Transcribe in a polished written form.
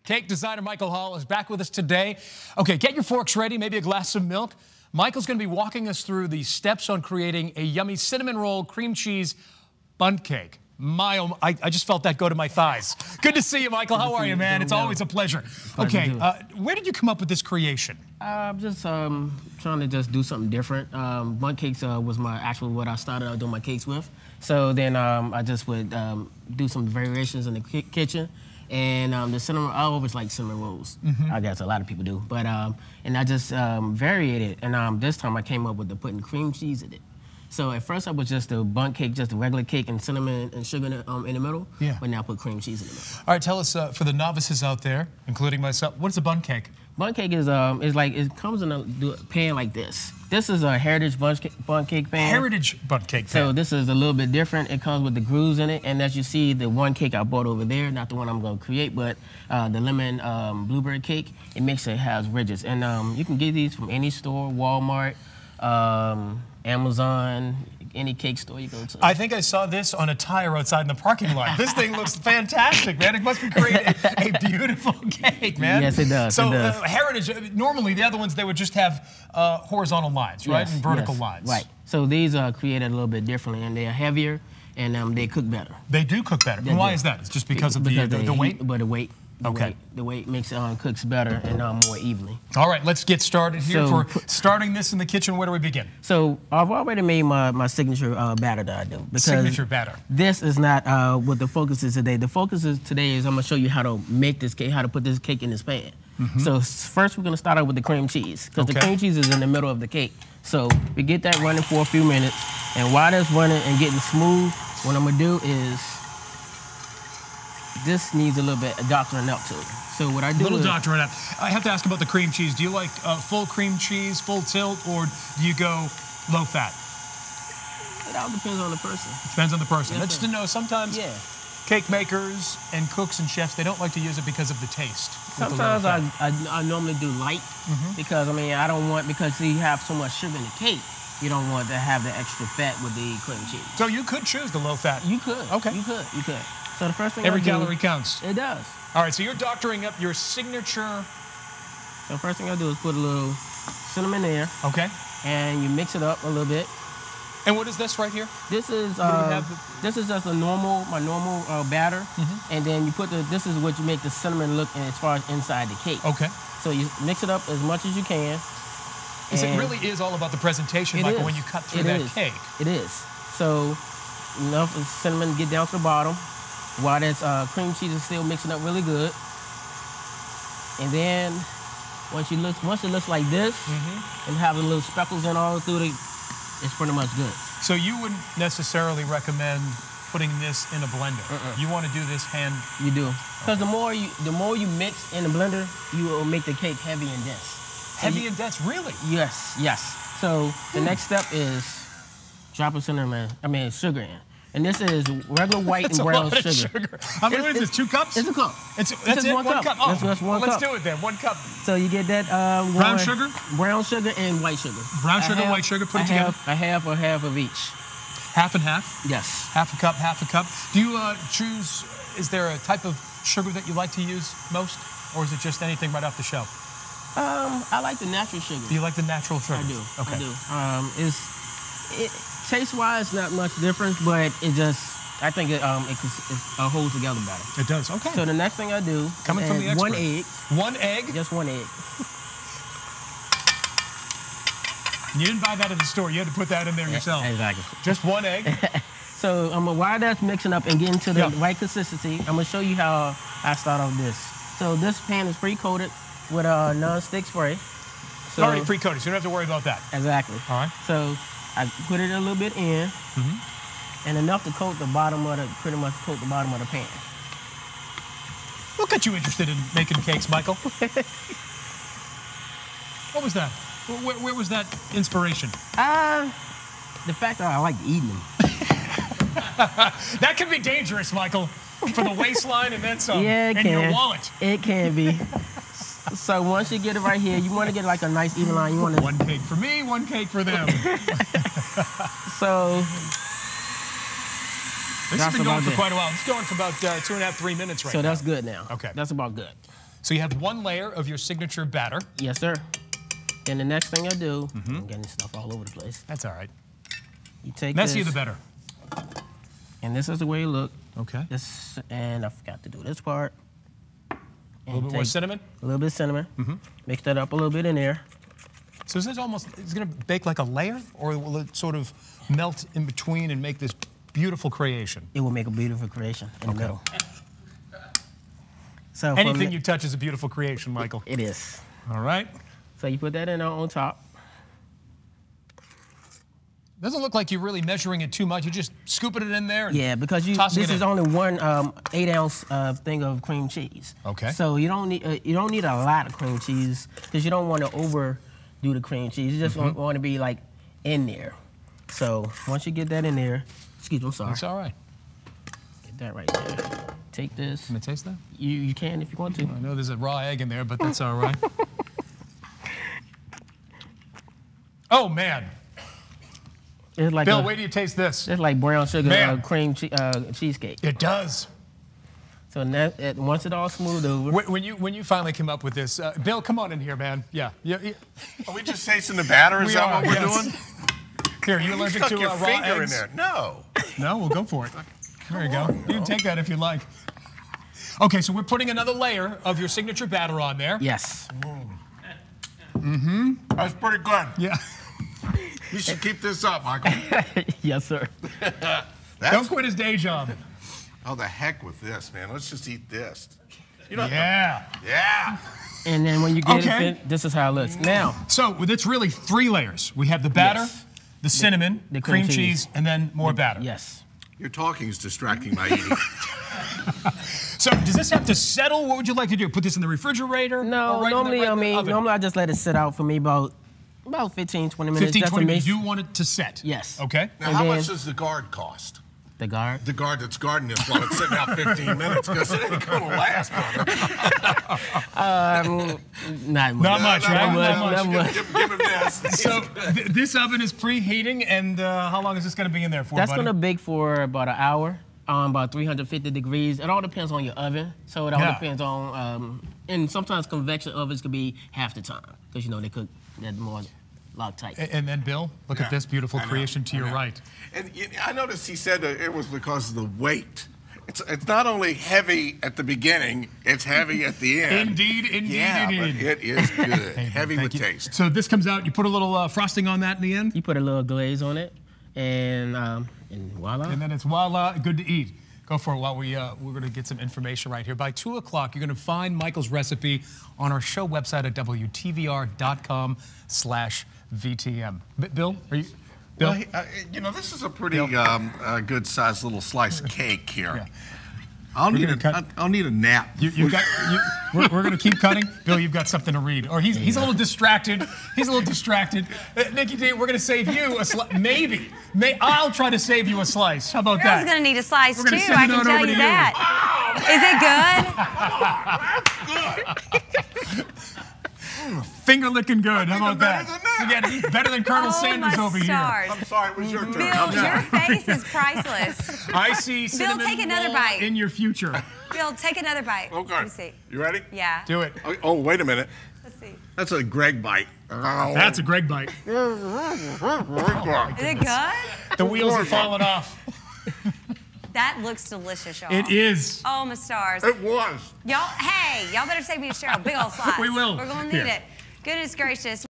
Cake designer Michael Hall is back with us today. Okay, get your forks ready, maybe a glass of milk. Michael's going to be walking us through the steps on creating a yummy cinnamon roll cream cheese bundt cake. I just felt that go to my thighs. Good to see you, Michael. How are you, man? It's always a pleasure. Okay, where did you come up with this creation? I'm just trying to just do something different. Bundt cakes was what I started out doing my cakes with. So then I just would do some variations in the kitchen. And the cinnamon, I always like cinnamon rolls. I guess a lot of people do. But and I just varied it. And this time I came up with putting cream cheese in it. So at first I was just a bundt cake, just a regular cake and cinnamon and sugar in the middle. Yeah. But now I put cream cheese in the middle. All right, tell us for the novices out there, including myself, what is a bundt cake? Bundt cake is like it comes in a pan like this. This is a heritage bundt cake pan. Heritage bundt cake pan. So this is a little bit different. It comes with the grooves in it, and as you see, the one cake I bought over there, not the one I'm going to create, but the lemon blueberry cake. It has ridges, and you can get these from any store, Walmart, Amazon, any cake store you go to. I think I saw this on a tire outside in the parking lot. This thing looks fantastic, man. It must be creating a beautiful cake, man. Yes, it does. So it does. Heritage, normally the other ones, they would just have horizontal lines, right? Yes, and vertical yes, lines. Right. So these are created a little bit differently, and they're heavier, and they cook better. They do cook better. And why is that? It's just because of the weight? But the weight. Okay. The weight makes it cooks better and more evenly. All right, let's get started here. For starting this in the kitchen, where do we begin? So I've already made my signature batter that I do. Signature batter. This is not what the focus is today. The focus today is I'm going to show you how to make this cake, how to put this cake in this pan. So first we're going to start out with the cream cheese, because the cream cheese is in the middle of the cake. So we get that running for a few minutes, and while that's running and getting smooth, what I'm going to do is this needs a little bit of doctoring up to it. So what I do is... doctoring up. I have to ask about the cream cheese. Do you like full cream cheese, full tilt, or do you go low fat? It all depends on the person. It depends on the person. That's to know sometimes cake makers and cooks and chefs, they don't like to use it because of the taste. Sometimes I normally do light because, I don't want, because you have so much sugar in the cake, you don't want to have the extra fat with the cream cheese. So you could choose the low fat. You could. Okay. You could. So the first thing every calorie counts. It does. All right, so you're doctoring up your signature. So the first thing I do is put a little cinnamon there. Okay. And you mix it up a little bit. And what is this right here? This is just my normal batter. And then you put this is what you make the cinnamon look as far as inside the cake. Okay. So you mix it up as much as you can. Because it really is all about the presentation, Michael, when you cut through that cake. It is. So enough cinnamon to get down to the bottom, while that cream cheese is still mixing up really good. And then once it looks like this, and having little speckles and all through it, it's pretty much good. So you wouldn't necessarily recommend putting this in a blender. You want to do this hand. You do, because the more you mix in the blender, you will make the cake heavy and dense. Heavy and dense, really? Yes, yes. So the next step is drop of sugar in. And this is regular white and brown sugar. How many is this? 2 cups? It's a cup. That's it? 1 cup. Oh, that's one cup. Let's do it then. 1 cup. So you get that brown sugar? Brown sugar and white sugar. Brown sugar, white sugar, put it together? A half of each. Half and half? Yes. Half a cup, half a cup. Do you choose, is there a type of sugar that you like to use most? Or is it just anything right off the shelf? I like the natural sugar. Do you like the natural sugar? I do. Okay. I do. Taste-wise, not much difference, but I think it holds together better. It does. Okay. So the next thing I do from the expert. 1 egg. 1 egg? Just 1 egg. You didn't buy that at the store. You had to put that in there yourself. Exactly. Just 1 egg? So while that's mixing up and getting to the right consistency, I'm going to show you how I start off this. So this pan is pre-coated with a non-stick spray. It's already pre-coated, so you don't have to worry about that. Exactly. All right. So I put it a little bit in, and enough to coat the bottom of pretty much coat the bottom of the pan. What got you interested in making cakes, Michael? What was that? Where was that inspiration? The fact that I like eating them. That can be dangerous, Michael, for the waistline and then some, and your wallet. It can be. So once you get it right here, you want to get like a nice even line. You want to 1 cake for me, 1 cake for them. So this has been going for quite a while. It's going for about 2.5, 3 minutes right now. So that's good now. Okay. That's about good. So you have one layer of your signature batter. Yes, sir. Then the next thing I do, I'm getting stuff all over the place. That's all right. You take Messier this, the better. and this is the way it look. Okay. This, and I forgot to do this part. A little bit more cinnamon. A little bit of cinnamon. Mix that up a little bit in there. So is this almost, it's going to bake like a layer, or will it sort of melt in between and make this beautiful creation? It will make a beautiful creation in the middle. So Anything you touch is a beautiful creation, Michael. It is. All right. So you put that in on top. Doesn't look like you're really measuring it too much. You're just scooping it in there. Yeah, because this is only one 8-ounce thing of cream cheese. Okay. So you don't need a lot of cream cheese because you don't want to overdo the cream cheese. You just want to be like in there. So once you get that in there, excuse me, I'm sorry. That's all right. Get that right there. Take this. Can I taste that? You can if you want to. I know there's a raw egg in there, but that's all right. Oh, man. It's like Bill, wait till you taste this. It's like brown sugar cream cheesecake. It does. So once it all smoothed over. When you finally came up with this, Bill, come on in here, man. Yeah. Are we just tasting the batter? Is that what we're doing? Here, you allergic Stuck to your raw finger eggs? in there. No. No, we'll go for it. There you go. You can take that if you like. Okay, so we're putting another layer of your signature batter on there. Yes. That's pretty good. Yeah. You should keep this up, Michael. Yes, sir. Don't quit his day job. Oh, the heck with this, man. Let's just eat this. Yeah. Yeah. And then when you get it, this is how it looks. Now. So it's really 3 layers. We have the batter, the cinnamon, the cream cheese, and then more batter. Yes. Your talking is distracting my eating. So does this have to settle? What would you like to do? Put this in the refrigerator? No, normally I just let it sit out for me about 15, 20 minutes. 15, 20 minutes. You want it to set? Yes. Okay. Now, how much does the guard cost? The guard? The guard that's guarding this while it's sitting out 15 minutes, because it ain't going to last, brother. Not much. Not much, right? Not much. Give him this. So this oven is preheating, and how long is this going to be in there for, That's buddy? going to bake for about an hour, about 350 degrees. It all depends on your oven. So it all depends on, and sometimes convection ovens could be half the time, because, they cook that more Loctite. And then, Bill, look at this beautiful creation to your right. And I noticed he said that it was because of the weight. It's not only heavy at the beginning, it's heavy at the end. Indeed. Yeah, but it is good. Heavy with taste. So this comes out, you put a little frosting on that in the end? You put a little glaze on it, and voila. And then it's voila, good to eat. Go for it while we're going to get some information right here. By 2 o'clock, you're going to find Michael's recipe on our show website at WTVR.com/VTM. Bill, are you? Bill? Well, this is a pretty good-sized little slice of cake here. Yeah. I'll need a nap. We're going to keep cutting. Bill, you've got something to read. Or he's a little distracted. He's a little distracted. Nikki D, we're going to save you a slice. Maybe. I'll try to save you a slice. How about that? Girl's going to need a slice, too. Send I it can on tell over you to that. That's good. Finger licking good. How about better that? than that. Forget it. He's better than Colonel Sanders my over stars. I'm sorry, it was your turn. Bill, your face is priceless. here. I see cinnamon take another roll bite. in your future. Bill, take another bite. Okay. Let me see. You ready? Yeah. Do it. Oh, wait a minute. Let's see. That's a Greg bite. That's a Greg bite. Is it good? The wheels are falling off. That looks delicious, y'all. It is. Oh, my stars. It was. Y'all, hey, y'all better save me a Cheryl. Big old slice. We will. We're going to need Here. it. Goodness gracious.